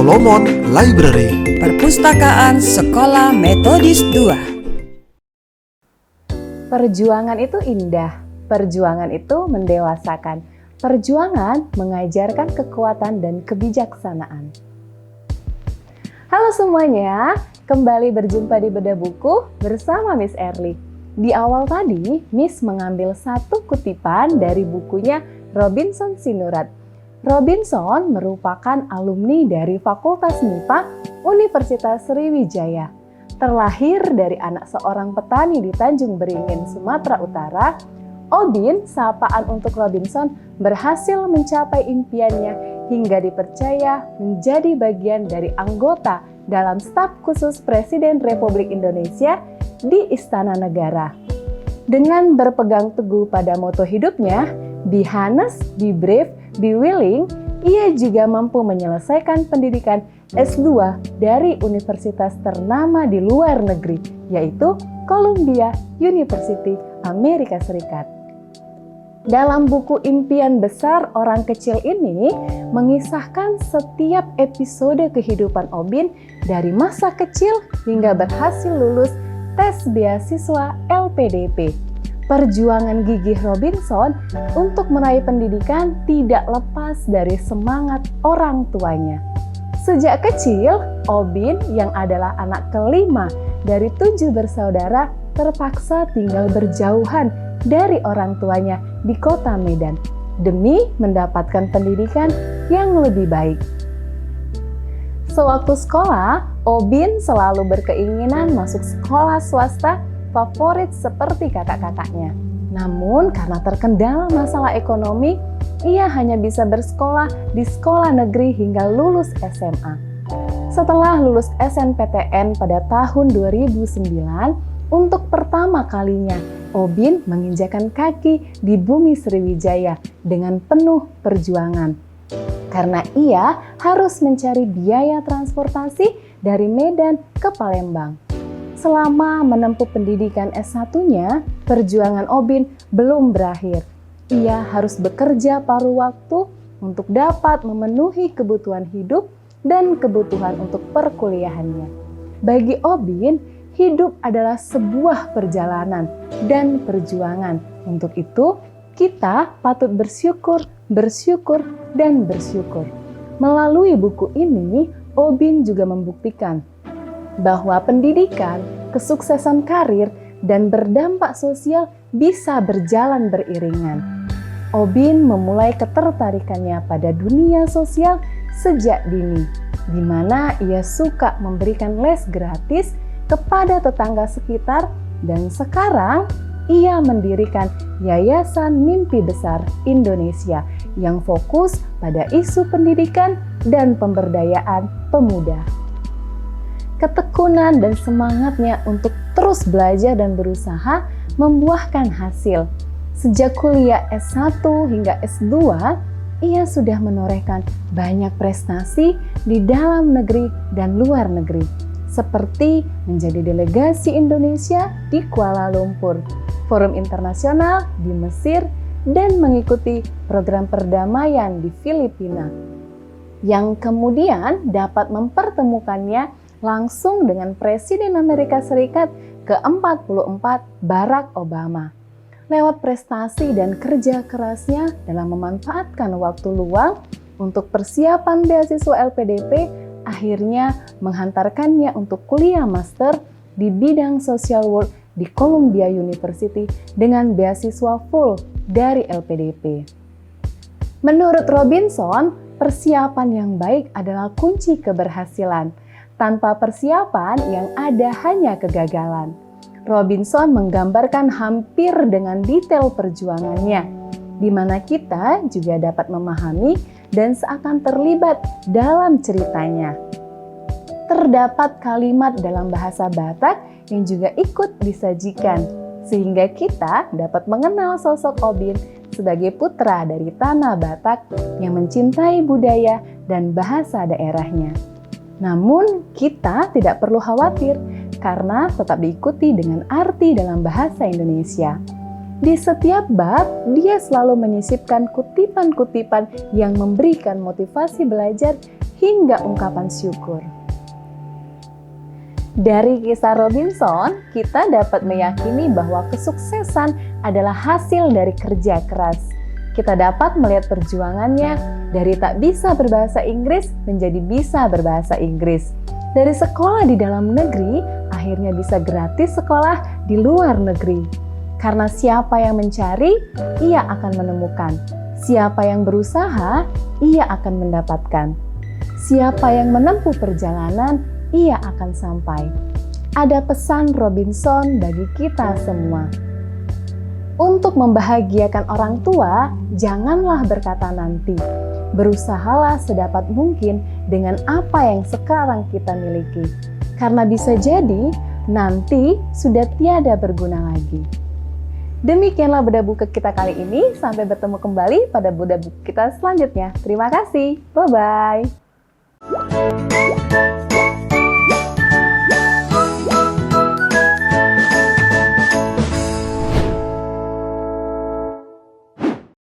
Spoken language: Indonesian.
Solomon Library, Perpustakaan Sekolah Metodis 2. Perjuangan itu indah, perjuangan itu mendewasakan, perjuangan mengajarkan kekuatan dan kebijaksanaan. Halo semuanya, kembali berjumpa di Bedah Buku bersama Miss Erli. Di awal tadi, Miss mengambil satu kutipan dari bukunya Robinson Sinurat. Robinson merupakan alumni dari Fakultas MIPA Universitas Sriwijaya. Terlahir dari anak seorang petani di Tanjung Beringin, Sumatera Utara, Obin, sapaan untuk Robinson, berhasil mencapai impiannya hingga dipercaya menjadi bagian dari anggota dalam staf khusus Presiden Republik Indonesia di Istana Negara. Dengan berpegang teguh pada moto hidupnya, Be honest, be brave, be willing, ia juga mampu menyelesaikan pendidikan S2 dari universitas ternama di luar negeri, yaitu Columbia University, Amerika Serikat. Dalam buku Impian Besar Orang Kecil ini, mengisahkan setiap episode kehidupan Obin dari masa kecil hingga berhasil lulus tes beasiswa LPDP. Perjuangan gigih Robinson untuk meraih pendidikan tidak lepas dari semangat orang tuanya. Sejak kecil, Obin yang adalah anak kelima dari 7 bersaudara terpaksa tinggal berjauhan dari orang tuanya di kota Medan demi mendapatkan pendidikan yang lebih baik. Sewaktu sekolah, Obin selalu berkeinginan masuk sekolah swasta favorit seperti kakak-kakaknya. Namun karena terkendala masalah ekonomi, ia hanya bisa bersekolah di sekolah negeri hingga lulus SMA. Setelah lulus SNPTN pada tahun 2009, untuk pertama kalinya Obin menginjakan kaki di bumi Sriwijaya dengan penuh perjuangan. Karena ia harus mencari biaya transportasi dari Medan ke Palembang. Selama menempuh pendidikan S1-nya, perjuangan Obin belum berakhir. Ia harus bekerja paruh waktu untuk dapat memenuhi kebutuhan hidup dan kebutuhan untuk perkuliahannya. Bagi Obin, hidup adalah sebuah perjalanan dan perjuangan. Untuk itu, kita patut bersyukur, dan bersyukur. Melalui buku ini, Obin juga membuktikan bahwa pendidikan, kesuksesan karir, dan berdampak sosial bisa berjalan beriringan. Obin memulai ketertarikannya pada dunia sosial sejak dini, di mana ia suka memberikan les gratis kepada tetangga sekitar, dan sekarang ia mendirikan Yayasan Mimpi Besar Indonesia yang fokus pada isu pendidikan dan pemberdayaan pemuda. Ketekunan dan semangatnya untuk terus belajar dan berusaha membuahkan hasil. Sejak kuliah S1 hingga S2, ia sudah menorehkan banyak prestasi di dalam negeri dan luar negeri, seperti menjadi delegasi Indonesia di Kuala Lumpur, forum internasional di Mesir, dan mengikuti program perdamaian di Filipina, yang kemudian dapat mempertemukannya langsung dengan Presiden Amerika Serikat ke-44 Barack Obama. Lewat prestasi dan kerja kerasnya dalam memanfaatkan waktu luang untuk persiapan beasiswa LPDP, akhirnya menghantarkannya untuk kuliah master di bidang social work di Columbia University dengan beasiswa full dari LPDP. Menurut Robinson, persiapan yang baik adalah kunci keberhasilan. Tanpa persiapan yang ada hanya kegagalan. Robinson menggambarkan hampir dengan detail perjuangannya, di mana kita juga dapat memahami dan seakan terlibat dalam ceritanya. Terdapat kalimat dalam bahasa Batak yang juga ikut disajikan, sehingga kita dapat mengenal sosok Obin sebagai putra dari tanah Batak yang mencintai budaya dan bahasa daerahnya. Namun, kita tidak perlu khawatir karena tetap diikuti dengan arti dalam bahasa Indonesia. Di setiap bab, dia selalu menyisipkan kutipan-kutipan yang memberikan motivasi belajar hingga ungkapan syukur. Dari kisah Robinson, kita dapat meyakini bahwa kesuksesan adalah hasil dari kerja keras. Kita dapat melihat perjuangannya dari tak bisa berbahasa Inggris menjadi bisa berbahasa Inggris. Dari sekolah di dalam negeri, akhirnya bisa gratis sekolah di luar negeri. Karena siapa yang mencari, ia akan menemukan. Siapa yang berusaha, ia akan mendapatkan. Siapa yang menempuh perjalanan, ia akan sampai. Ada pesan Robinson bagi kita semua. Untuk membahagiakan orang tua, janganlah berkata nanti. Berusahalah sedapat mungkin dengan apa yang sekarang kita miliki. Karena bisa jadi nanti sudah tiada berguna lagi. Demikianlah Bedah Buku kita kali ini. Sampai bertemu kembali pada Bedah Buku kita selanjutnya. Terima kasih. Bye-bye.